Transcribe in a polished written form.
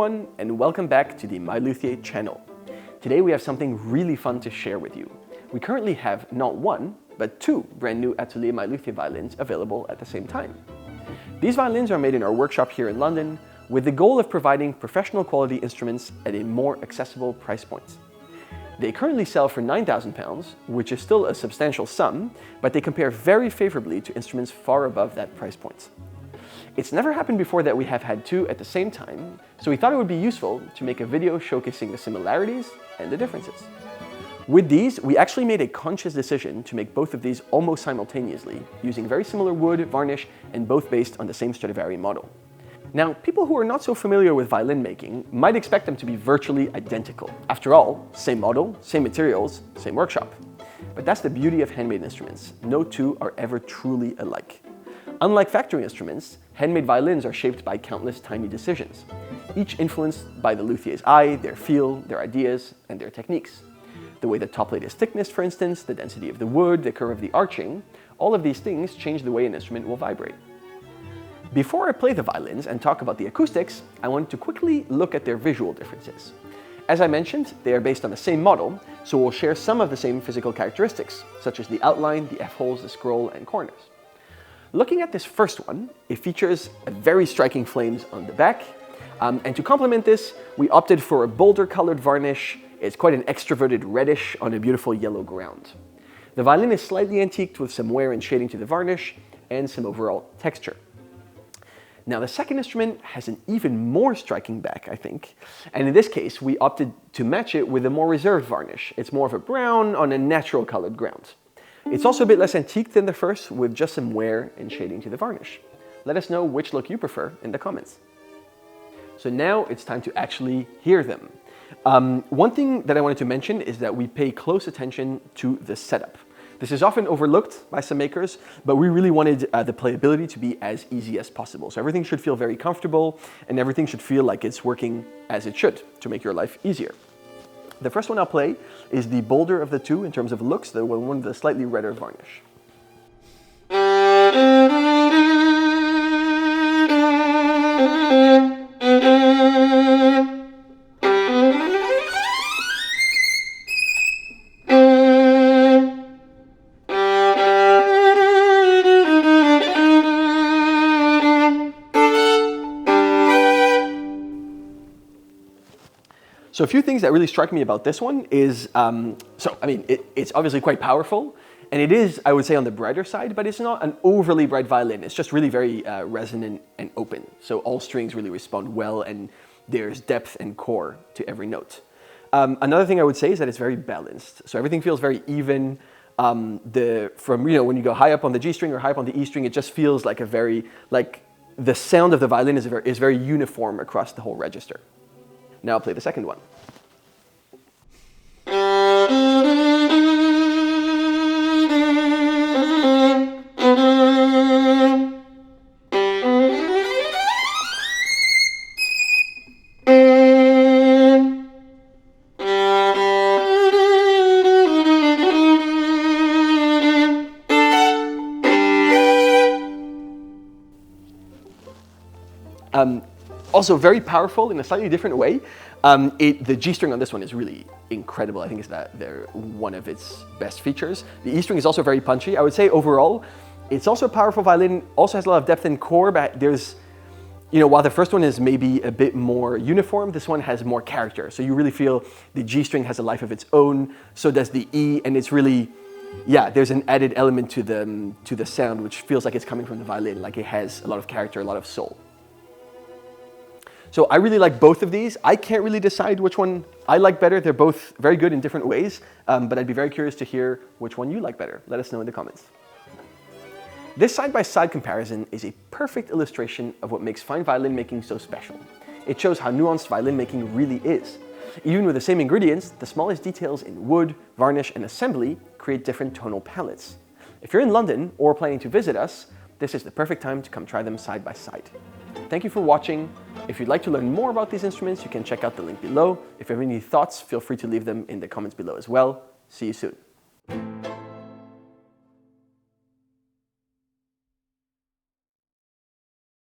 everyone, and welcome back to the MyLuthier channel. Today we have something really fun to share with you. We currently have not one, but two brand new Atelier MyLuthier violins available at the same time. These violins are made in our workshop here in London with the goal of providing professional quality instruments at a more accessible price point. They currently sell for £9,000, which is still a substantial sum, but they compare very favorably to instruments far above that price point. It's never happened before that we have had two at the same time, so we thought it would be useful to make a video showcasing the similarities and the differences. With these, we actually made a conscious decision to make both of these almost simultaneously, using very similar wood, varnish, and both based on the same Stradivari model. Now, people who are not so familiar with violin making might expect them to be virtually identical. After all, same model, same materials, same workshop. But that's the beauty of handmade instruments. No two are ever truly alike. Unlike factory instruments, handmade violins are shaped by countless tiny decisions, each influenced by the luthier's eye, their feel, their ideas, and their techniques. The way the top plate is thickness, for instance, the density of the wood, the curve of the arching, all of these things change the way an instrument will vibrate. Before I play the violins and talk about the acoustics, I wanted to quickly look at their visual differences. As I mentioned, they are based on the same model, so we'll share some of the same physical characteristics, such as the outline, the F-holes, the scroll, and corners. Looking at this first one, it features very striking flames on the back, and to complement this, we opted for a bolder colored varnish. It's quite an extroverted reddish on a beautiful yellow ground. The violin is slightly antiqued with some wear and shading to the varnish and some overall texture. Now the second instrument has an even more striking back, I think, and in this case we opted to match it with a more reserved varnish. It's more of a brown on a natural colored ground. It's also a bit less antique than the first, with just some wear and shading to the varnish. Let us know which look you prefer in the comments. So now it's time to actually hear them. One thing that I wanted to mention is that we pay close attention to the setup. This is often overlooked by some makers, but we really wanted the playability to be as easy as possible. So everything should feel very comfortable and everything should feel like it's working as it should to make your life easier. The first one I'll play is the bolder of the two in terms of looks, the one with the slightly redder varnish. So a few things that really strike me about this one is, it's obviously quite powerful, and it is, I would say, on the brighter side, but it's not an overly bright violin. It's just really very resonant and open. So all strings really respond well, and there's depth and core to every note. Another thing I would say is that it's very balanced. So everything feels very even. When you go high up on the G string or high up on the E string, it just feels like the sound of the violin is very uniform across the whole register. Now I'll play the second one. Also very powerful in a slightly different way. The G string on this one is really incredible. I think they're one of its best features. The E string is also very punchy. I would say overall, it's also a powerful violin, also has a lot of depth and core, but while the first one is maybe a bit more uniform, this one has more character. So you really feel the G string has a life of its own, so does the E, and it's really, there's an added element to the sound, which feels like it's coming from the violin, like it has a lot of character, a lot of soul. So I really like both of these. I can't really decide which one I like better. They're both very good in different ways, but I'd be very curious to hear which one you like better. Let us know in the comments. This side-by-side comparison is a perfect illustration of what makes fine violin making so special. It shows how nuanced violin making really is. Even with the same ingredients, the smallest details in wood, varnish, and assembly create different tonal palettes. If you're in London or planning to visit us, this is the perfect time to come try them side by side. Thank you for watching. If you'd like to learn more about these instruments, you can check out the link below. If you have any thoughts, feel free to leave them in the comments below as well. See you soon.